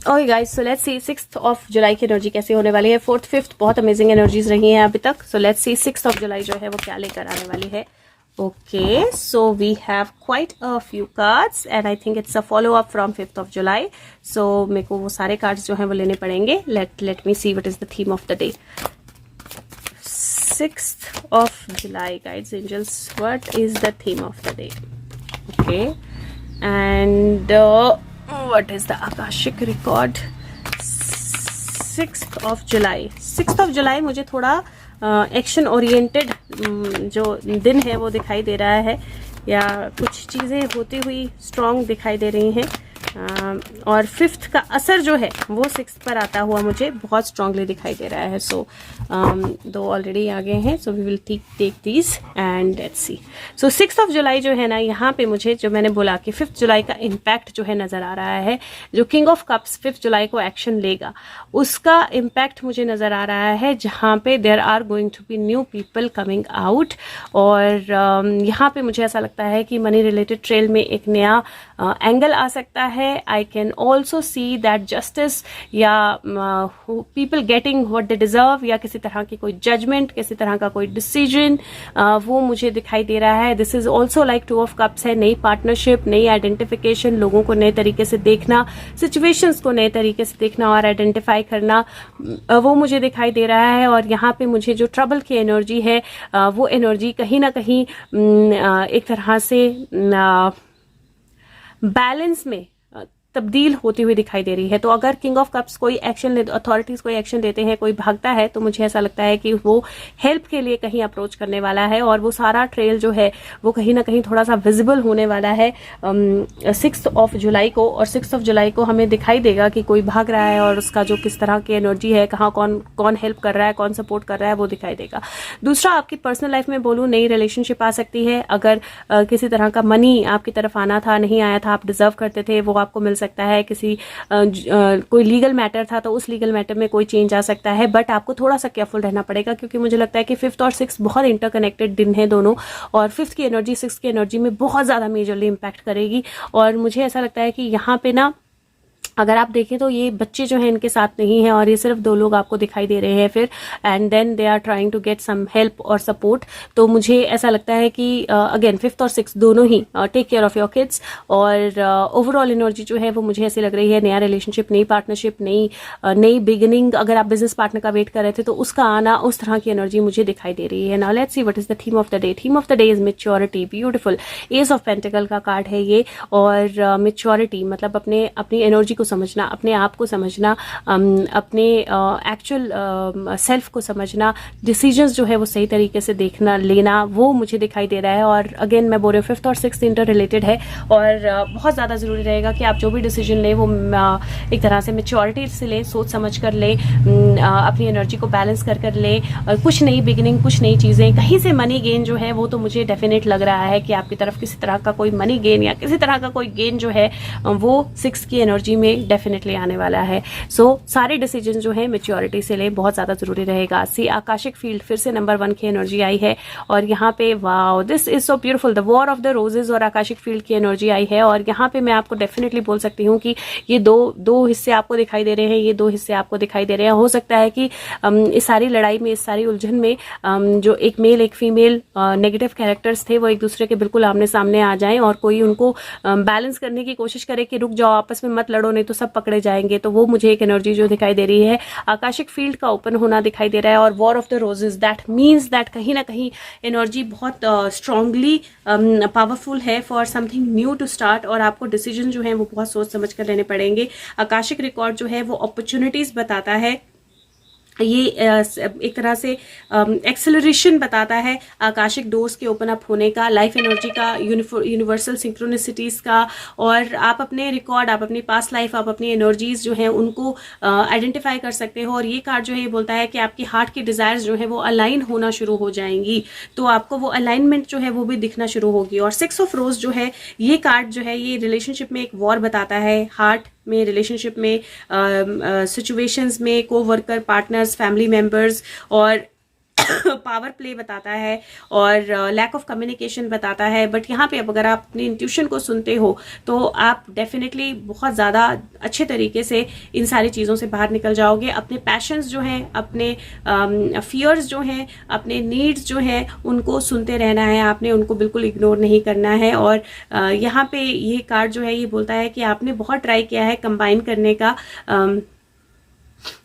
Okay guys, so let's C 6th of जुलाई की energy कैसे होने वाली है। 4th 5th बहुत अमेजिंग एनर्जीज रही हैं अभी तक। सो let's C 6th of July जो है वो क्या लेकर आने वाली है। Okay, so we have quite a few cards and I think it's a follow up from 5th of July. So मेरे को वो सारे कार्ड्स जो हैं वो लेने पड़ेंगे। Let me see what is the theme of the day. 6th of July guides angels, what is the theme of the day. Okay, and what is the Akashic record? 6th of July। 6th of July मुझे थोड़ा action oriented जो दिन है वो दिखाई दे रहा है, या कुछ चीज़ें होती हुई स्ट्रॉन्ग दिखाई दे रही हैं। और 5th का असर जो है वो 6th पर आता हुआ मुझे बहुत स्ट्रांगली दिखाई दे रहा है। सो दो ऑलरेडी आ गए हैं, so we will take these and let's see. So 6th of July जो है ना, यहाँ पे मुझे जो मैंने बोला कि 5th जुलाई का इम्पैक्ट जो है नज़र आ रहा है। जो किंग ऑफ कप्स 5th जुलाई को एक्शन लेगा उसका इम्पैक्ट मुझे नज़र आ रहा है, जहाँ पे there are going to be new people coming out. और यहाँ पे मुझे ऐसा लगता है कि मनी रिलेटेड ट्रेल में एक नया एंगल आ सकता है। I can also see that justice या people getting what they deserve, या किसी तरह की कोई judgment, किसी तरह का कोई decision वो मुझे दिखाई दे रहा है। This is also like 2 of cups है, नई पार्टनरशिप, नई आइडेंटिफिकेशन, लोगों को नए तरीके से देखना, सिचुएशंस को नए तरीके से देखना और आइडेंटिफाई करना, वो मुझे दिखाई दे रहा है। और यहाँ पे मुझे जो ट्रबल की एनर्जी है वो एनर्जी कहीं ना कहीं एक तरह से बैलेंस में तब्दील होती हुई दिखाई दे रही है। तो अगर किंग ऑफ कप्स कोई एक्शन ले, अथॉरिटीज कोई एक्शन लेते हैं, कोई भागता है, तो मुझे ऐसा लगता है कि वो हेल्प के लिए कहीं अप्रोच करने वाला है और वो सारा ट्रेल जो है वो कहीं ना कहीं थोड़ा सा विजिबल होने वाला है 6th ऑफ जुलाई को। और 6th ऑफ जुलाई को हमें दिखाई देगा कि कोई भाग रहा है और उसका जो किस तरह की एनर्जी है, कहाँ कौन कौन हेल्प कर रहा है, कौन सपोर्ट कर रहा है, वो दिखाई देगा। दूसरा, आपकी पर्सनल लाइफ में बोलूँ, नई रिलेशनशिप आ सकती है। अगर किसी तरह का मनी आपकी तरफ आना था, नहीं आया था, आप डिजर्व करते थे, वो आपको मिल सकता है। किसी कोई लीगल मैटर था तो उस लीगल मैटर में कोई चेंज आ सकता है, बट आपको थोड़ा सा केयरफुल रहना पड़ेगा, क्योंकि मुझे लगता है कि 5th और 6th बहुत इंटरकनेक्टेड दिन है दोनों। और 5th की एनर्जी 6th की एनर्जी में बहुत ज़्यादा मेजरली इम्पैक्ट करेगी। और मुझे ऐसा लगता है कि यहाँ पे ना, अगर आप देखें तो ये बच्चे जो हैं इनके साथ नहीं है और ये सिर्फ 2 लोग आपको दिखाई दे रहे हैं फिर, and then they are trying to get some help और सपोर्ट। तो मुझे ऐसा लगता है कि अगेन 5th और 6th दोनों ही take care of your kids. और ओवरऑल एनर्जी जो है वो मुझे ऐसी लग रही है, नया रिलेशनशिप, नई पार्टनरशिप, नई बिगिनिंग। अगर आप बिजनेस पार्टनर का वेट कर रहे थे तो उसका आना, उस तरह की एनर्जी मुझे दिखाई दे रही है। Now let's see what is the theme of the day. Theme of the day is maturity. Beautiful S of pentacle का कार्ड है ये। और मैच्योरिटी मतलब अपनी एनर्जी को समझना, अपने आप को समझना, अपने एक्चुअल सेल्फ को समझना, डिसीजंस जो है वो सही तरीके से देखना, लेना, वो मुझे दिखाई दे रहा है। और अगेन मैं बोल रही हूँ 5th और 6th इंटर रिलेटेड है और बहुत ज़्यादा ज़रूरी रहेगा कि आप जो भी डिसीजन लें वो एक तरह से मैच्योरिटी से लें, सोच समझ कर लें, अपनी एनर्जी को बैलेंस कर लें। कुछ नई बिगिनिंग, कुछ नई चीज़ें, कहीं से मनी गेन जो है वो तो मुझे डेफिनेट लग रहा है कि आपकी तरफ किसी तरह का कोई मनी गेन या किसी तरह का कोई गेन जो है वो 6 की एनर्जी में डेफिनेटली आने वाला है। सो सारे डिसीजन जो है मैच्योरिटी से ले, बहुत ज्यादा जरूरी रहेगा। सी आकाशिक फील्ड फिर से नंबर 1 की एनर्जी आई है और यहाँ पे wow, this is so beautiful, the war of the roses और आकाशिक फील्ड की एनर्जी आई है। और यहाँ पे मैं आपको डेफिनेटली बोल सकती हूँ कि ये दो हिस्से आपको दिखाई दे रहे हैं, ये 2 हिस्से आपको दिखाई दे रहे हैं। हो सकता है कि इस सारी लड़ाई में, इस सारी उलझन में जो एक मेल एक फीमेल नेगेटिव कैरेक्टर्स थे वो एक दूसरे के बिल्कुल आमने सामने आ जाएं और कोई उनको बैलेंस करने की कोशिश करे कि रुक जाओ, आपस में मत लड़ो, नहीं तो सब पकड़े जाएंगे। तो वो मुझे एक एनर्जी जो दिखाई दे रही है, आकाशिक फील्ड का ओपन होना दिखाई दे रहा है। और war of the roses, that means that कहीं ना कहीं एनर्जी बहुत स्ट्रांगली पावरफुल है for something new to start. और आपको डिसीजन जो है वो बहुत सोच समझ कर लेने पड़ेंगे। आकाशिक रिकॉर्ड जो है वो अपॉर्चुनिटीज बताता है, ये एक तरह से एक्सेलरेशन बताता है आकाशिक डोर्स के ओपन अप होने का, लाइफ एनर्जी का, यूनिवर्सल सिंक्रोनिसिटीज का। और आप अपने रिकॉर्ड, आप अपनी पास्ट लाइफ, आप अपनी एनर्जीज जो है उनको आइडेंटिफाई कर सकते हो। और ये कार्ड जो है ये बोलता है कि आपकी हार्ट की डिजायर्स जो है वो अलाइन होना शुरू हो जाएंगी, तो आपको वो अलाइनमेंट जो है वो भी दिखना शुरू होगी। और 6 ऑफ रोज जो है ये कार्ड जो है ये रिलेशनशिप में एक वॉर बताता है, हार्ट में, रिलेशनशिप में, सिचुएशंस में, को वर्कर, पार्टनर्स, फैमिली मेंबर्स। और पावर प्ले बताता है और लैक ऑफ कम्युनिकेशन बताता है। बट यहाँ पे अब अगर आप अपनी इंट्यूशन को सुनते हो तो आप डेफिनेटली बहुत ज़्यादा अच्छे तरीके से इन सारी चीज़ों से बाहर निकल जाओगे। अपने पैशंस जो हैं, अपने फियर्स जो हैं, अपने नीड्स जो हैं, उनको सुनते रहना है आपने, उनको बिल्कुल इग्नोर नहीं करना है। और यहाँ पे ये कार्ड जो है ये बोलता है कि आपने बहुत ट्राई किया है कंबाइन करने का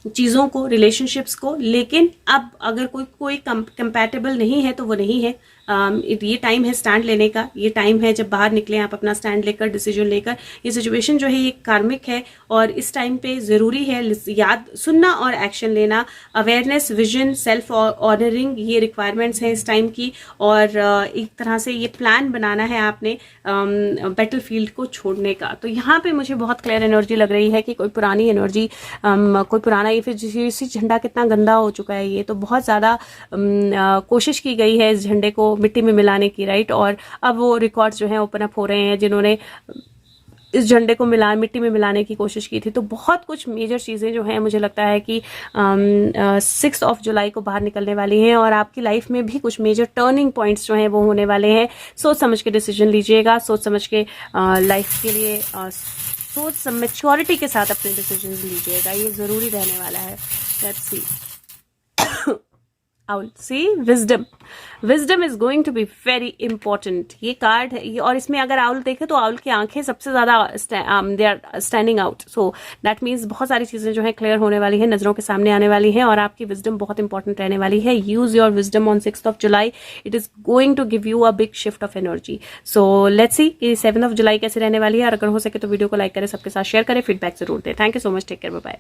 चीज़ों को, रिलेशनशिप्स को, लेकिन अब अगर कोई कंपैटिबल नहीं है तो वो नहीं है। ये टाइम है स्टैंड लेने का, ये टाइम है जब बाहर निकले आप अपना स्टैंड लेकर, डिसीजन लेकर। ये सिचुएशन जो है ये कार्मिक है और इस टाइम पे ज़रूरी है याद सुनना और एक्शन लेना। अवेयरनेस, विजन, सेल्फ ऑनरिंग, ये रिक्वायरमेंट्स हैं इस टाइम की। और एक तरह से ये प्लान बनाना है आपने बैटल फील्ड को छोड़ने का। तो यहाँ पे मुझे बहुत क्लियर एनर्जी लग रही है कि कोई पुरानी एनर्जी, कोई पुराना, ये फिर इसी झंडा कितना गंदा हो चुका है, ये तो बहुत ज़्यादा कोशिश की गई है इस झंडे को मिट्टी में मिलाने की, राइट। और अब वो रिकॉर्ड्स जो हैं ओपन अप हो रहे हैं जिन्होंने इस झंडे को मिट्टी में मिलाने की कोशिश की थी। तो बहुत कुछ मेजर चीज़ें जो हैं मुझे लगता है कि 6 जुलाई को बाहर निकलने वाली हैं और आपकी लाइफ में भी कुछ मेजर टर्निंग पॉइंट्स जो हैं वो होने वाले हैं। सोच समझ के डिसीजन लीजिएगा, सोच समझ के लाइफ के लिए सोच मैच्योरिटी के साथ अपने डिसीजन लीजिएगा, ये ज़रूरी रहने वाला है। Let's see owl, see wisdom is going to be very important, ये कार्ड है ये। और इसमें अगर आउल देखे तो आउल की आंखें सबसे ज्यादा they are standing out. So that means बहुत सारी चीजें जो है क्लियर होने वाली है, नजरों के सामने आने वाली है और आपकी विजडम बहुत इंपॉर्टेंट रहने वाली है। Use your wisdom on 6 July, it is going to give you a big shift of energy. So let's see कि 7 जुलाई कैसे रहने वाली है। और अगर हो सके तो वीडियो को लाइक करें, सबके साथ शेयर करें, फीडबैक जरूर दें। Thank you so much, take care, bye bye.